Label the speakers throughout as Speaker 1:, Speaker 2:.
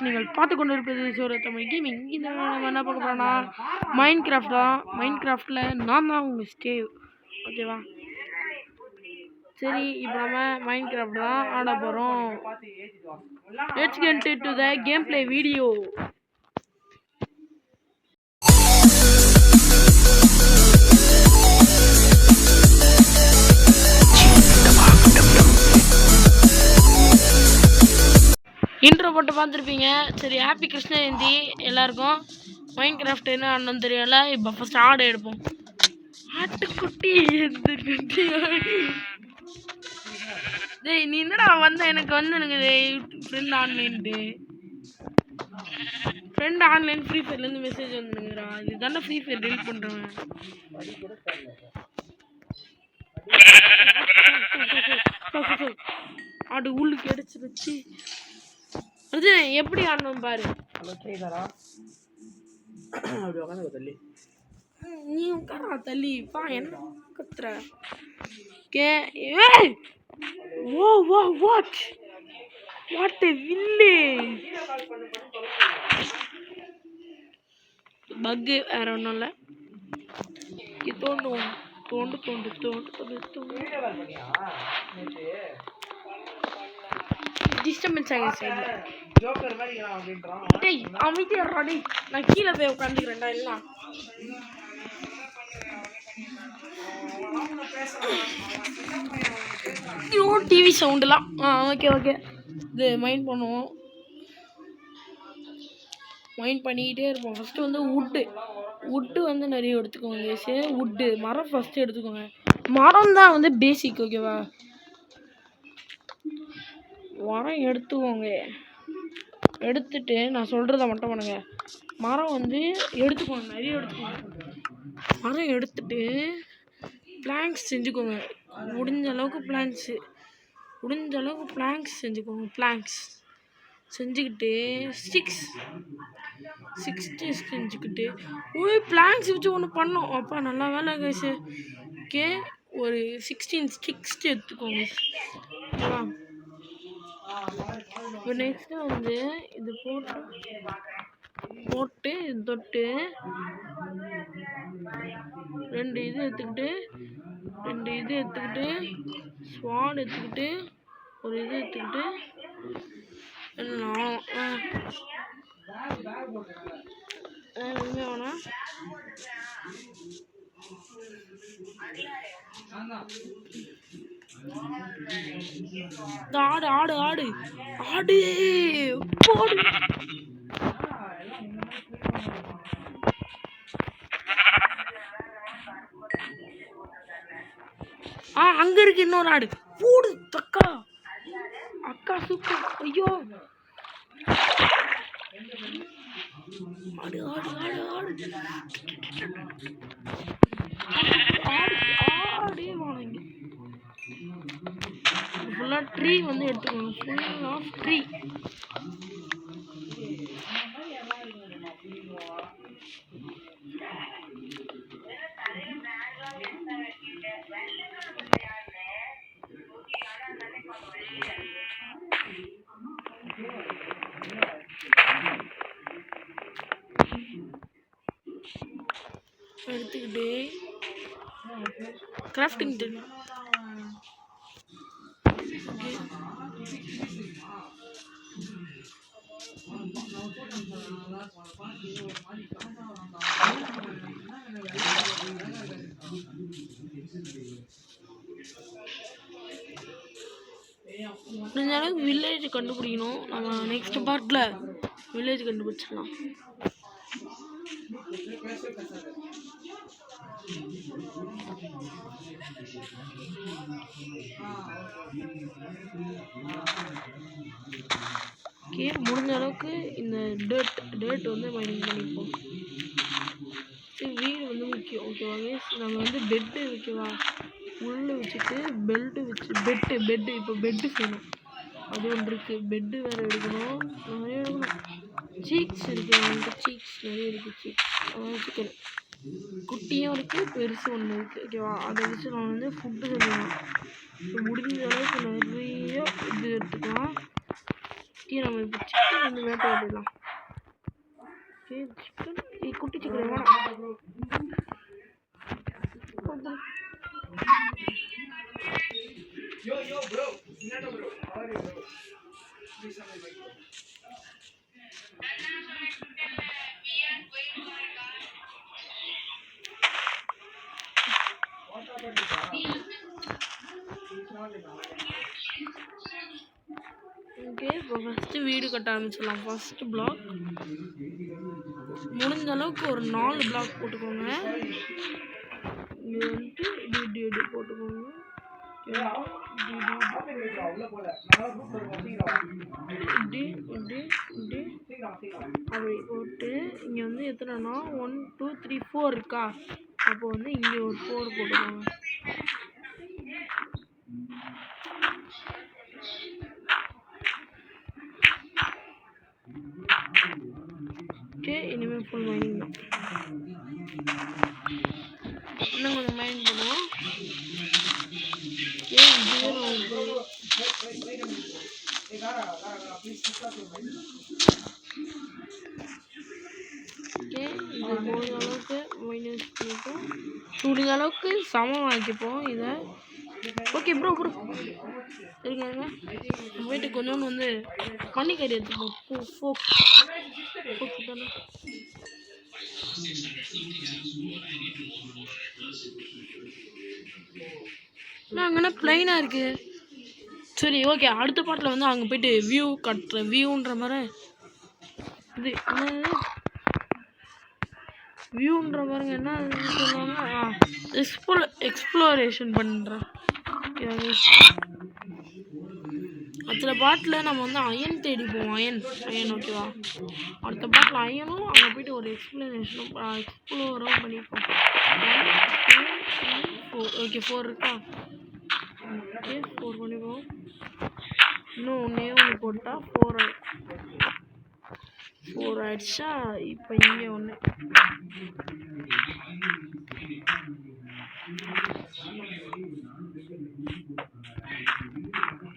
Speaker 1: நீங்கள் பார்த்து கொண்டு இருப்பது சோர தமிழ் கேமிங். இந்த நம்ம என்ன பார்க்க போறோம்னா மைண்ட் கிராஃப்ட் தான். மைண்ட் கிராஃப்டில் நான் தான் உங்கள் ஸ்டேவ், ஓகேவா? சரி, இப்போ நம்ம மைண்ட் கிராஃப்ட் தான் ஆட போகிறோம். Let's get to the game play video. Intro போட்டு பார்த்துருப்பீங்க. சரி, ஹாப்பி கிருஷ்ண ஜெயந்தி எல்லாருக்கும். மைண்ட் கிராஃப்ட் என்ன ஆடணும்னு தெரியல. இப்போ ஃபஸ்ட் ஆடு எடுப்போம். ஆட்டுக்குட்டி எந்த குட்டி டேய், நீ என்னடா எனக்கு ஃப்ரெண்ட் ஆன்லைன்ட்டு ஃப்ரெண்ட் ஆன்லைன் ஃப்ரீ ஃபயர்லேருந்து மெசேஜ் வந்துருக்குறா. இது தானே ஃப்ரீ ஃபயர் டெலிட் பண்ணுறேன். ஆடு உள்ளுக்கு அடிச்சிருச்சு. அது எப்படி ஆடணும் பாரு. நீ உட்காரா தள்ளி பா, என்ன கத்துற? கே ஓ வா what what a village. Buck வேற ஒன்றும் இல்லை. தோண்டுவோம். தோண்டு தோண்டு தோண்டு தோண்டு தோண்டு. டிஸ்டர்பன்ஸ் ஆகிடுச்சு. டேய் அமைதியாடா டேய், நான் கீழே போய் உட்காந்துக்கிறேன்டா. எல்லாம் டிவி சவுண்டெலாம் ஓகே ஓகே. இது மைண்ட் பண்ணுவோம். மைண்ட் பண்ணிக்கிட்டே இருப்போம். ஃபஸ்ட்டு வந்து வுட்டு வந்து நிறைய எடுத்துக்கோங்க. சரி, வுட்டு மரம் ஃபஸ்ட்டு எடுத்துக்கோங்க. மரம் தான் வந்து பேசிக், ஓகேவா? மரம் எடுத்துக்கோங்க. எடுத்துட்டு நான் சொல்கிறத மட்டும் பண்ணுங்க. மரம் வந்து எடுத்துக்கோங்க, நிறைய எடுத்துக்கோங்க. மரம் எடுத்துட்டு பிளாங்க்ஸ் செஞ்சுக்கோங்க. முடிஞ்ச அளவுக்கு பிளாங்க்ஸ் செஞ்சுக்கோங்க. பிளாங்க்ஸ் செஞ்சுக்கிட்டு ஸ்டிக்ஸ் செஞ்சுக்கிட்டு பிளாங்க்ஸ் வச்சு ஒன்று பண்ணோம். அப்பா நல்லா வேலை கைஸ். ஓகே, ஒரு 16 ஸ்டிக்ஸ் எடுத்துக்கோங்க, ஓகேவா? இப்போ நெக்ஸ்ட்டு வந்து இது போட்டு தொட்டு 2 இது எடுத்துக்கிட்டு ஸ்வாட் எடுத்துக்கிட்டு ஒரு இது எடுத்துக்கிட்டு எதுவுமே வேணாம். ஆடு ஆடு ஆடு ஆடு போடு. அங்க இருக்கு இன்னொரு ஆடு. போடு தக்கா அக்கா சூப்பர். ஐயோ, ஆடு ஆடு ஆடு ஆடு ஆடே வாங்க. ஃபுல்லாக ட்ரீ வந்து எடுத்துக்கணும். ஃபுல்லாக ட்ரீ. எடுத்துக்கிட்டு கிராஃப்டிங் தெரியும். முடிஞ்ச அளவுக்கு வில்லேஜ் கண்டுபிடிக்கணும். நம்ம நெக்ஸ்ட் பார்ட்டில் வில்லேஜ் கண்டுபிடிச்சிடலாம். ஓகே, முடிஞ்ச அளவுக்கு இந்த டேட் வந்து மைனிங் பண்ணிப்போம். வீடு வந்து முக்கியம், ஓகேவா? நம்ம வந்து பெட்டு, ஓகேவா? உள்ளே வச்சுட்டு பெட்டு இப்போ பெட்டு செய்யணும். அது ஒன்று இருக்குது. பெட்டு வேறு எடுக்கணும், நிறைய எடுக்கணும். சீக்ஸ் இருக்குது, அவங்கள்ட்ட சீக்ஸ் நிறைய இருக்குது. சீக்ஸ் சிக்கன் குட்டியும் இருக்குது, பெருசு ஒன்று இருக்குது, ஓகேவா? அதை வச்சு நான் வந்து ஃபுட்டு செய்யணும். முடிஞ்ச அளவுக்கு நிறைய இது எடுத்துக்கலாம். ஓகே நம்ம இப்போ சிக்கன் வந்து வேட்டையாடிடலாம். ஓகே சிக்கன் குட்டி சிக்கன் வேணாம். ஓகே இப்போ ஃபஸ்ட்டு வீடு கட்ட ஆரம்பிச்சிடலாம். ஃபஸ்ட்டு பிளாக் முடிஞ்ச அளவுக்கு ஒரு 4 பிளாக் போட்டுக்கோங்க. இங்கே வந்துட்டு இப்படி போட்டுக்கோங்க. அப்படி போட்டு இங்கே வந்து எத்தனைனா 1 2 3 4 இருக்கா? அப்போ வந்து இங்கே ஒரு 4 போட்டுக்கோங்க. ஓகே இனிமேல் ஃபுல் மைனிங் தான். இன்னும் கொஞ்சம் மைனிங் பண்ணுவோம். ஓகே இது முடிஞ்ச அளவுக்கு மைனஸ் பண்ணிப்போம். முடிஞ்ச அளவுக்கு சமம் ஆக்கிப்போம் இதை. ஓகே ப்ரோ இருங்க போயிட்டு கொஞ்சோண்டு வந்து பன்னிக்கறி எடுத்துப்போம். ஃபோக் தானே. அங்கன்னா பிளைனாக இருக்கு. சரி ஓகே அடுத்த பாட்டில் வந்து அங்கே போயிட்டு வியூ கட்டுற வியூன்ற மாதிரி இது வியூன்ற பாருங்க என்ன சொல்லுவாங்க. எக்ஸ்ப்ளோரேஷன் பண்ணுறேன். அடுத்த பாட்டில் நம்ம வந்து அயன் தேடி போவோம். அயன் ஓகேவா? அடுத்த பாட்டில் அயனும் அங்கே போயிட்டு ஒரு எக்ஸ்ப்ளோரும் பண்ணிப்போம். ஓகே 4 இருக்கா? ஓகே 4 பண்ணிப்போம். இன்னும் ஒன்று போட்டால் 4 ஆயிடுச்சா? இப்போ இங்கே ஒன்று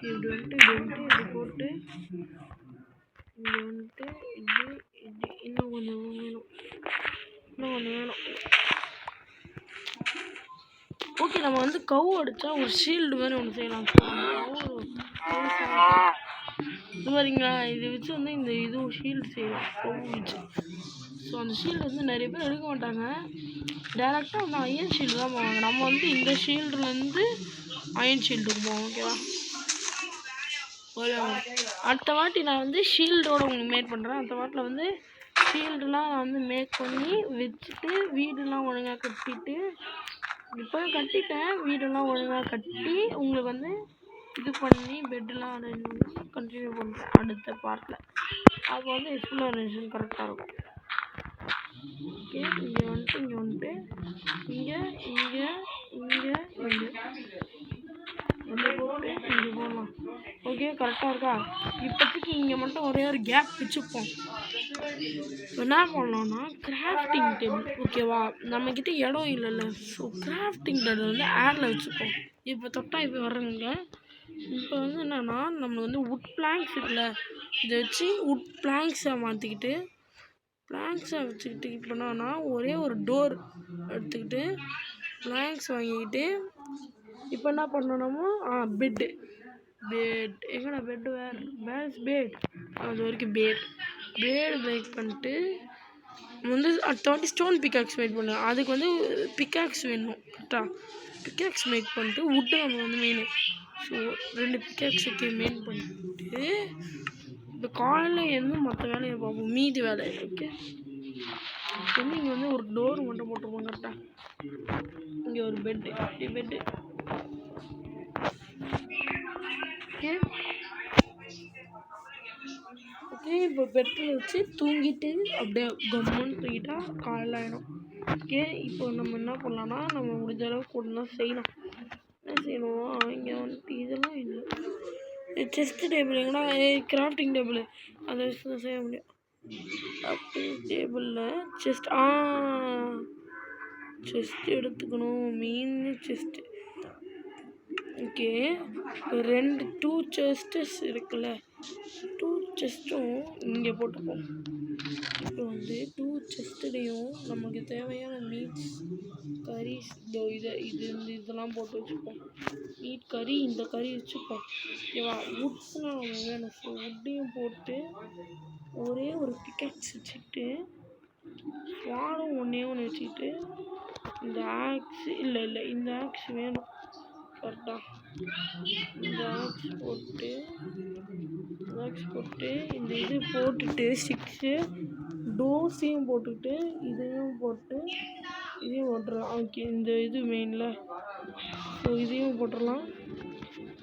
Speaker 1: இப்படி வந்துட்டு போட்டு இங்கே வந்துட்டு இன்னும் கொஞ்சம் வேணும். ஓகே நம்ம வந்து கவு அடித்தா ஒரு ஷீல்டு மாதிரி ஒன்று செய்யலாம். இது மாதிரிங்களா? இதை வச்சு வந்து இந்த இதுவும் ஷீல்டு செய்யலாம் கவு வச்சு. ஸோ அந்த ஷீல்டு வந்து நிறைய பேர் எடுக்க மாட்டாங்க. டேரெக்டாக வந்து அயன் ஷீல்டு தான் போவாங்க. நம்ம வந்து இந்த ஷீல்டுலேருந்து அயன் ஷீல்டுக்கு போவோம். ஓகேவா? அடுத்த வாட்டி நான் வந்து ஷீல்டோட உங்களுக்கு மேக் பண்ணுறேன். அடுத்த வாட்டில் வந்து ஷீல்டுலாம் நான் வந்து மேக் பண்ணி வச்சுட்டு வீடுலாம் ஒழுங்காக கட்டிட்டு இப்போ கட்டிட்டேன். வீடெல்லாம் ஒழுங்காக கட்டி உங்களுக்கு வந்து இது பண்ணி பெட்டெலாம் அரேஞ்ச் பண்ணி கண்டினியூ பண்ணுறேன் அடுத்த பார்ட்டில். அப்போ வந்து எக்ஸ்ப்ளோரேஷன் கரெக்டாக இருக்கும். ஓகே இங்கே வந்துட்டு இங்கே போட்டு இங்கே போடலாம். ஓகே கரெக்டாக இருக்கா? இப்போதைக்கு இங்கே மட்டும் ஒரே ஒரு கேப் வச்சுப்போம். என்ன பண்ணலாம்னா கிராஃப்டிங் டேபிள் ஓகேவா? நம்மக்கிட்ட இடம் இல்லைல்ல. ஸோ கிராஃப்டிங் டேபிள் வந்து ஏரில் வச்சுப்போம். இப்போ தொட்டா இப்போ வர்றேங்க. இப்போ வந்து என்னென்னா நம்ம வந்து வுட் பிளாங்க்ஸ் இருக்குல்ல, இதை வச்சு வுட் பிளாங்க்ஸை மாற்றிக்கிட்டு வச்சுக்கிட்டு இப்போ என்னன்னா ஒரே ஒரு டோர் எடுத்துக்கிட்டு பிளாங்க்ஸ் வாங்கிக்கிட்டு இப்போ என்ன பண்ணணுமோ பெட் எங்கடா பெட்டு பெட் அது வரைக்கும் பெட் மேக் பண்ணிட்டு வந்து அடுத்த வாட்டி ஸ்டோன் பிக்காக்ஸ் மேக் பண்ணுவேன். அதுக்கு வந்து பிக்காக்ஸ் வேணும் கரெக்டாக. பிக்காக்ஸ் மேக் பண்ணிட்டு வுட்டு நம்ம வந்து மெயின். ஸோ 2 பிக்காக்ஸுக்கு மெயின் பண்ணிட்டு இப்போ காலையில் இருந்து மற்ற வேலையை பார்ப்போம். மீதி வேலை ஓகே. வந்து இங்கே வந்து ஒரு டோர் மட்டும் போட்டுருப்போம் கரெக்டாக. இங்கே ஒரு பெட்டு ஓகே. இப்போ பெட்டில் வச்சு தூங்கிட்டு அப்படியே கம்முன்னு தூங்கிட்டா காலையில் ஆகிடும். ஓகே இப்போ நம்ம என்ன பண்ணலான்னா நம்ம முடிஞ்ச அளவுக்கு ஒன்று தான் செய்யணும். என்ன செய்யணும்? இங்கே வந்துட்டு இதெல்லாம் இல்லை. செஸ்ட் டேபிள் எங்கன்னா கிராஃப்டிங் டேபிள் அதை வச்சு தான் செய்ய முடியும். கிராஃப்டிங் டேபிளில் செஸ்ட் எடுத்துக்கணும். Main chest okay. 2 செஸ்டஸ் இருக்குல்ல, 2 செஸ்ட்டும் இங்கே போட்டுப்போம். இப்போ வந்து 2 செஸ்ட்லேயும் நமக்கு தேவையான மீட்ஸ் கறீஸ் இதெல்லாம் போட்டு வச்சுப்போம். மீட் கறி இந்த கறி வச்சுப்போம். ஓகேவா? வுட்ஸ்லாம் நம்ம வேணும். ஸோ வுட்டையும் போட்டு ஒரே ஒரு பிக்காக்ஸ் வச்சுக்கிட்டு ஸ்வாடும் ஒன்றே வச்சுக்கிட்டு இந்த ஆக்ஸ் இல்லை இந்த ஆக்ஸ் வேணும் கரெக்டாக. இந்த ஆக்ஸ் போட்டு இந்த இது போட்டுட்டு 6 டோஸையும் போட்டுக்கிட்டு இதையும் போட்டுடலாம். ஓகே, இந்த இது மெயினில். ஸோ இதையும் போட்டுடலாம்.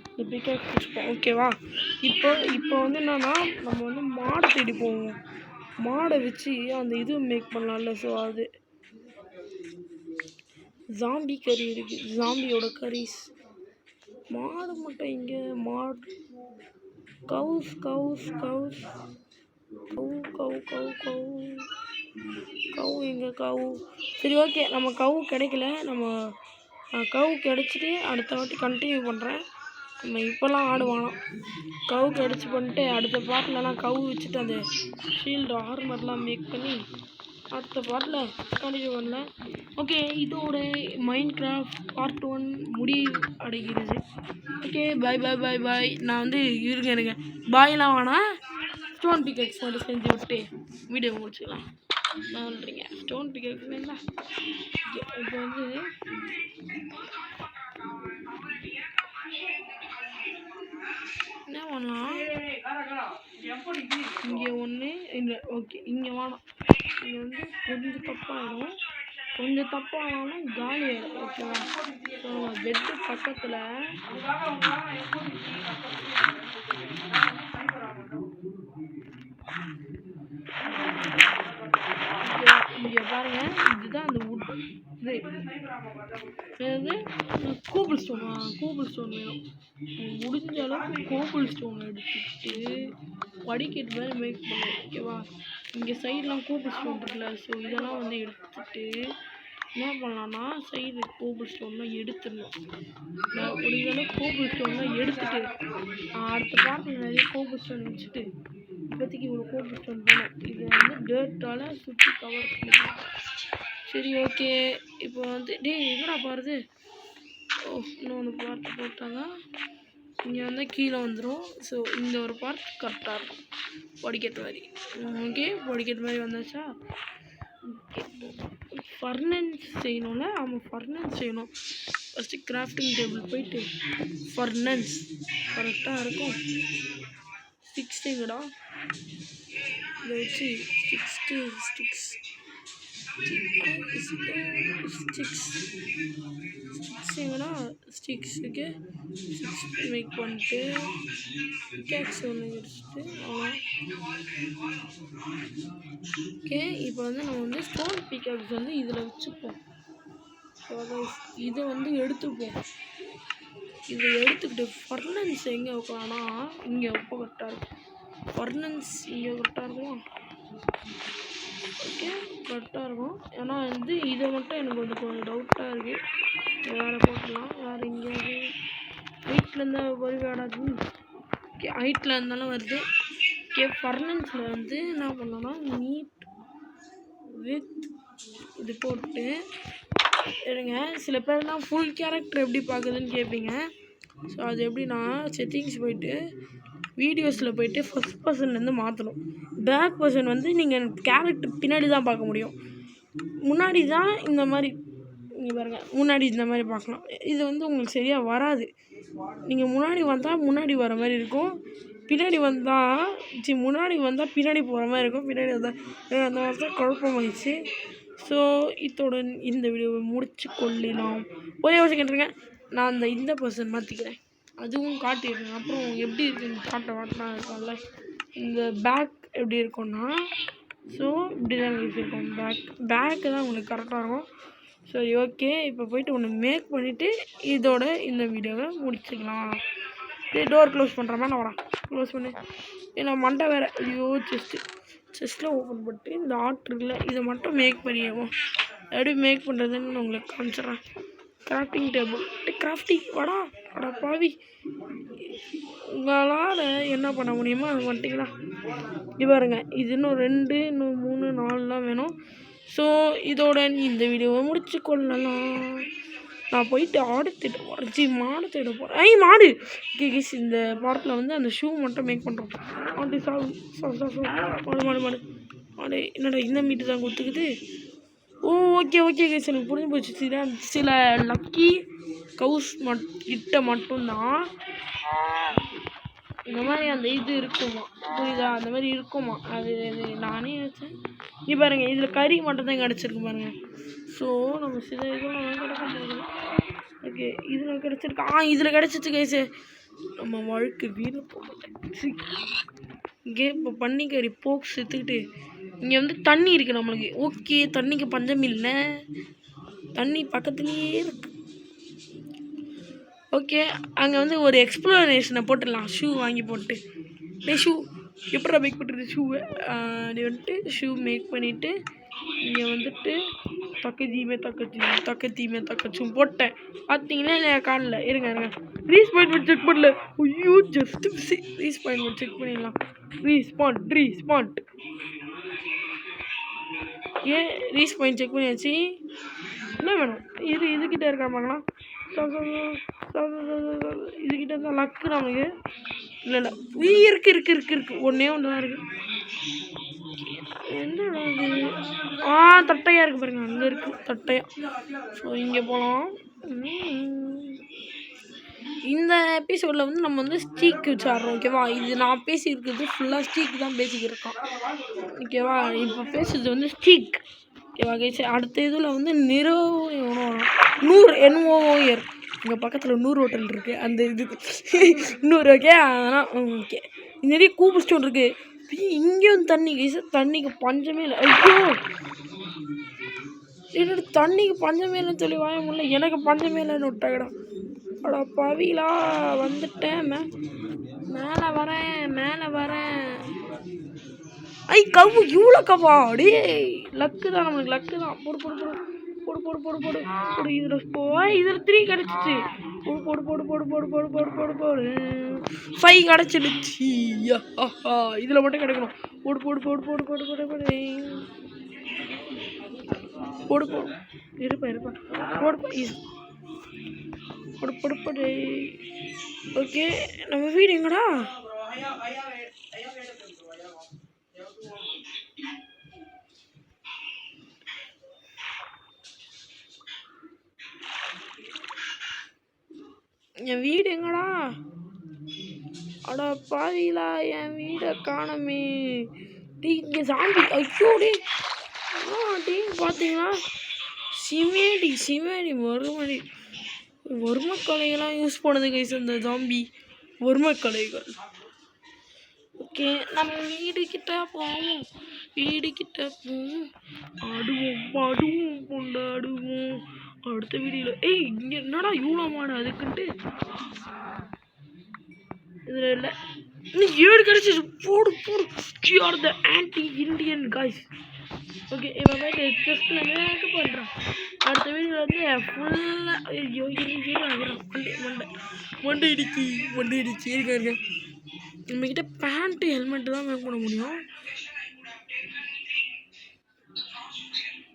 Speaker 1: இந்த பிக்காக்ஸ் வச்சுப்போம். ஓகேவா? இப்போ வந்து என்னன்னா நம்ம வந்து மாடை தேடி போவோம். மாடை வச்சு அந்த இது மேக் பண்ணலாம்ல. ஸோ அது ஜாம்பி கறி இருக்குது, ஜாம்பியோட கறீஸ். மாடு மட்டும் இங்கே கவுஸ் எங்கே கவு? சரி, ஓகே, நம்ம கவு கிடைக்கல. நம்ம கவு கிடச்சிட்டு அடுத்த வாட்டி கண்டினியூ பண்ணுறேன். நம்ம இப்போல்லாம் ஆடுவானோம். கவு கிடச்சி பண்ணிட்டு அடுத்த பாட்டிலலாம் கவு வச்சுட்டு அந்த ஷீல்டு ஆர்மர்லாம் மேக் பண்ணி அடுத்த பாட்டில் கண்டினியூ பண்ணல. ஓகே, இதோட மைன்கிராஃப்ட் பார்ட் 1 அடைகிறது. ஓகே, பாய். நான் வந்து இருங்க பாய்லாம் வேணாம், ஸ்டோன் பிக்கெக்ஸ் மட்டும் செஞ்சு விட்டு வீடியோ முடிச்சுக்கலாம். நான் சொல்கிறீங்க ஸ்டோன் பிக்கெக்ஸ் இல்லைங்களா? இப்போ வந்து என்ன பண்ணலாம், இங்கே ஒன்று இல்லை. ஓகே, இங்கே வேணாம். இங்கே வந்து கொஞ்சம் தப்பானாலும் காலி ஆகிடும். ஓகேவா? ஸோ பெட்டு பக்கத்தில் இங்கே பாருங்கள், இதுதான் அந்த வுட். இது கோபிள் ஸ்டோன் வேணும். முடிஞ்ச அளவுக்கு கோபிள் ஸ்டோன் எடுத்துக்கிட்டு படிக்கட்டு மாதிரி மேக் பண்ணுவோம். ஓகேவா? இங்கே சைடெலாம் கோபிள் ஸ்டோன் இருக்குல்ல. ஸோ இதெல்லாம் வந்து எடுத்துகிட்டு என்ன பண்ணலான்னா சைடு கோபிள் ஸ்டோன்லாம் எடுத்துடணும். நான் முடிஞ்ச அளவுக்கு கோபிள் ஸ்டோன்லாம் எடுத்துகிட்டு அடுத்த பாட்டில் நிறைய கோபிள் ஸ்டோன் வச்சுட்டு இப்போதைக்கு இவ்வளோ கோபிள் ஸ்டோன் போகணும். இது வந்து டேர்ட்டால் சுற்றி கவர் பண்ணிக்கலாம். சரி, ஓகே. இப்போ வந்து எங்கடா பாருது? இன்னொன்று பார்ட் போட்டாங்க. இங்கே வந்து கீழே வந்துடும். ஸோ இந்த ஒரு பார்ட் கரெக்டாக இருக்கும் படிக்கட்டு மாதிரி. ஓகே, படிக்கட்டு மாதிரி வந்தாச்சா? ஃபர்னன்ஸ் செய்யணும்ல. ஆமாம், ஃபர்னன்ஸ் செய்யணும். ஃபஸ்ட்டு கிராஃப்டிங் டேபிள் போயிட்டு ஃபர்னன்ஸ் கரெக்டாக இருக்கும். 6 எங்கடா? இதை வச்சு 6 எங்கடா? 6 ஓகே, 6 மேக் பண்ணிட்டு கேக்ஸ் ஒன்று வச்சுட்டு ஓகே. இப்போ வந்து நம்ம வந்து ஸ்டோன் பிக்காக்ஸ் வந்து இதில் வச்சுப்போம். இதை வந்து எடுத்துப்போம். இதை எடுத்துக்கிட்டு ஃபர்னன்ஸ் எங்கே வைக்கலாம்னா இங்கே வைப்ப கரெக்டாக இருக்கும். ஃபர்னன்ஸ் இங்கே கரெக்டாக இருக்குமா? ஓகே, கரெக்டாக இருக்கும். ஏன்னா வந்து இதை மட்டும் எனக்கு வந்து கொஞ்சம் டவுட்டாக இருக்குது. வேறு போட்டுடலாம். வேறு எங்கேயாவது ஹைட்டில் இருந்தால் வருவாடாது. ஓகே, ஹைட்டில் இருந்தாலும் வருது. ஓகே, ஃபர்னன்ஸில் வந்து என்ன பண்ணோன்னா மீட் வித் இது போட்டு இருங்க. சில பேர்லாம் ஃபுல் கேரக்டர் எப்படி பார்க்குதுன்னு கேட்பீங்க. ஸோ அது எப்படின்னா செட்டிங்ஸ் போயிட்டு வீடியோஸில் போயிட்டு ஃபஸ்ட் பர்சன்லேருந்து மாற்றணும். பேக் பர்சன் வந்து நீங்கள் கேரக்டர் பின்னாடி தான் பார்க்க முடியும். முன்னாடி தான் இந்த மாதிரி இங்கே பாருங்கள், முன்னாடி இந்த மாதிரி பார்க்கலாம். இது வந்து உங்களுக்கு சரியாக வராது. நீங்கள் முன்னாடி வந்தால் முன்னாடி வர மாதிரி இருக்கும், பின்னாடி வந்தால் பின்னாடி போகிற மாதிரி இருக்கும். பின்னாடி வந்தால் அந்த மாதிரி தான் குழப்பமாயிடுச்சு. ஸோ இத்துடன் இந்த வீடியோவை முடிச்சு கொள்ளலாம். ஒரே ஒரு செகண்ட் இருங்க, நான் இந்த பர்சன் மாற்றிக்கிறேன், அதுவும் காட்டிடுறேன். அப்புறம் எப்படி இருக்குன்னு வாட்டினா இருக்கும்ல. இந்த பேக் எப்படி இருக்கும்னா ஸோ இப்படி தான் இருக்கும். பேக்கு தான் உங்களுக்கு கரெக்டாக இருக்கும். சரி, ஓகே. இப்போ போய்ட்டு ஒன்று மேக் பண்ணிவிட்டு இதோட இந்த வீடியோவை முடிச்சுக்கலாம். டோர் க்ளோஸ் பண்ணுறமா? நான் வரேன், க்ளோஸ் பண்ணு. ஏன்னா மண்டை வேறு. ஐயோ, செஸ்ட்டில் ஓப்பன் பண்ணிட்டு இந்த ஆர்ட் இருக்குல்ல, இதை மட்டும் மேக் பண்ணிடுவோம். எப்படி மேக் பண்ணுறதுன்னு நான் உங்களுக்கு காமிச்சிட்றேன். கிராஃப்டிங் டேபிள் கிராஃப்டிங் வாடா பாவி. உங்களால் என்ன பண்ண முடியுமோ அது பண்ணிட்டீங்களா? இது பாருங்க, இது இன்னும் 2 இன்னும் 3 4 வேணும். ஸோ இதோட இந்த வீடியோவை முடிச்சு கொள்ளலாம். நான் போயிட்டு மாடு தேட போகிறேன். மாடு கேஸ் இந்த பாடத்தில் வந்து அந்த ஷூ மட்டும் மேக் பண்ணுறோம். மாடு என்னடா இந்த மீட்டு தான் கொடுத்துக்குது. ஓகே கேஸ் எனக்கு புரிஞ்சு போச்சு. சில லக்கி கவுஸ் கிட்ட மட்டும்தான் இந்த மாதிரி அந்த இது இருக்குமா, புரியுதா? அந்த மாதிரி இருக்குமா, அது நானே வச்சேன். நீ பாருங்க, இதில் கறி மட்டும் தான் கிடச்சிருக்கு பாருங்க. ஸோ நம்ம சில இதெல்லாம் கிடக்க முடியாது. ஓகே, இதில் கிடச்சிருக்கு. இதில் கிடச்சிச்சு கைஸு. நம்ம வாழ்க்கை வீண போகட்டேன். இங்கே இப்போ பன்னிக்கறி போக்ஸ் எடுத்துக்கிட்டு இங்கே வந்து தண்ணி இருக்குது நம்மளுக்கு. ஓகே, தண்ணிக்கு பஞ்சம் இல்லை, தண்ணி பக்கத்துலேயே இருக்கு. ஓகே, அங்கே வந்து ஒரு எக்ஸ்ப்ளனேஷனை போட்டுடலாம். ஷூ வாங்கி போட்டு ஷூ எப்படா மேக் பண்ணுறது ஷூவை நீ வந்துட்டு ஷூ மேக் பண்ணிவிட்டு இங்கே வந்துட்டு தக்கச்சும் போட்டேன். பார்த்தீங்கன்னா இல்லை காணல. இருங்க ரீஸ் பாயிண்ட் செக் பண்ணல. ஐயோ ஜஸ்ட் ரீஸ் பாயிண்ட் செக் பண்ணிடலாம். ரீஸ்பாண்ட் ரீஸ் பாயிண்ட் செக் பண்ணியாச்சு. என்ன வேணும்? இதுக்கிட்ட இருக்காமாங்களா? இதுக்கிட்ட இருந்தால் லக்கு நமக்கு. இல்லை இருக்கு ஒன்றே ஒன்று தான் இருக்குது. தட்டையாக இருக்குது பாருங்க, அங்கே இருக்குது தட்டையாக. ஸோ இங்கே போகலாம். இந்த எபிசோடில் வந்து நம்ம வந்து ஸ்டீக் வச்சாடுறோம். ஓகேவா? இது நான் பேசியிருக்கிறது ஃபுல்லாக ஸ்டீக் தான் பேசிக்கிருக்கோம். ஓகேவா? இப்போ பேசுறது வந்து ஸ்டீக். ஓகேவா கேச்சு? அடுத்த இதில் வந்து 100 NOOR. இங்கே பக்கத்தில் 100 ஹோட்டல் இருக்குது. அந்த இதுக்கு 100. ஓகே, அதெல்லாம் ஓகே. நிறைய கூப்பு ஸ்டோன் இருக்குது. இங்கேயும் தண்ணி கேசு. தண்ணிக்கு பஞ்சமே இல்லை. ஐயோ, என்னோட தண்ணிக்கு பஞ்சமே இல்லைன்னு சொல்லி வாய முடியல. எனக்கு பஞ்சமே இல்லைன்னு விட்டாங்கடா. அடா பவிலா, வந்துட்டேன். மேலே வரேன். கவு இவ்வளோ கவா? டே லக்கு தான், நம்மளுக்கு லக்கு தான். போடு. இதில் 3 கிடச்சிச்சு. போடு 5 கிடச்சிடுச்சு. இதில் மட்டும் கிடைக்கணும். போடு இருப்பா. ஓகே, நம்ம வீடு எங்கடா? என் வீடு எங்கடா? அடா பாதிலா, என் வீடை காணமே. இங்கே சாம்பி. ஐயோ டே பார்த்தீங்களா? சிமேடி வர்மக்கலைகள்லாம் யூஸ் பண்ணுது கைஸ் அந்த ஜாம்பி வர்மக்கலைகள். ஓகே, நம்ம வீடு கிட்ட போவோம். ஆடுவோம் கொண்டாடுவோம். அடுத்த வீடியோவில் இங்கே என்னடா இவ்வளோ மாடு அதுக்குன்ட்டு இதில் இல்லை. இன்னும் 7 கிடச்சிச்சு. போடு ஆர் த ஆன்டி இண்டியன் காய்ஸ். ஓகே, இப்போ போயிட்டு ஜஸ்ட் நான் பண்ணுறேன். அடுத்த வீடியோவில் வந்து ஃபுல்லாக மண்டை இடிச்சு இருக்க. நம்மக்கிட்ட பேண்ட்டு ஹெல்மெட்டு தான் மேக் பண்ண முடியும்.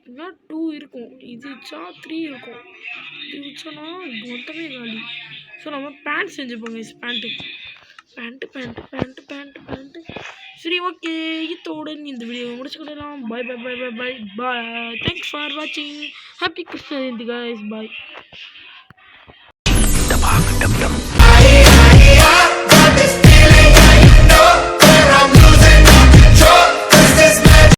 Speaker 1: இதெல்லாம் 2 இருக்கும். இது வச்சா 3 இருக்கும். இது வச்சோன்னா மொத்தமே காலி. ஸோ நம்ம பேண்ட் செஞ்சுப்போங்க. பேண்ட்டு. சரி, ஓகே, இதோட இந்த வீடியோவை முடிச்சுக்கிடலாம். பாய். தேங்க்ஸ் ஃபார் வாட்சிங். Happy Christmas guys. பாய்.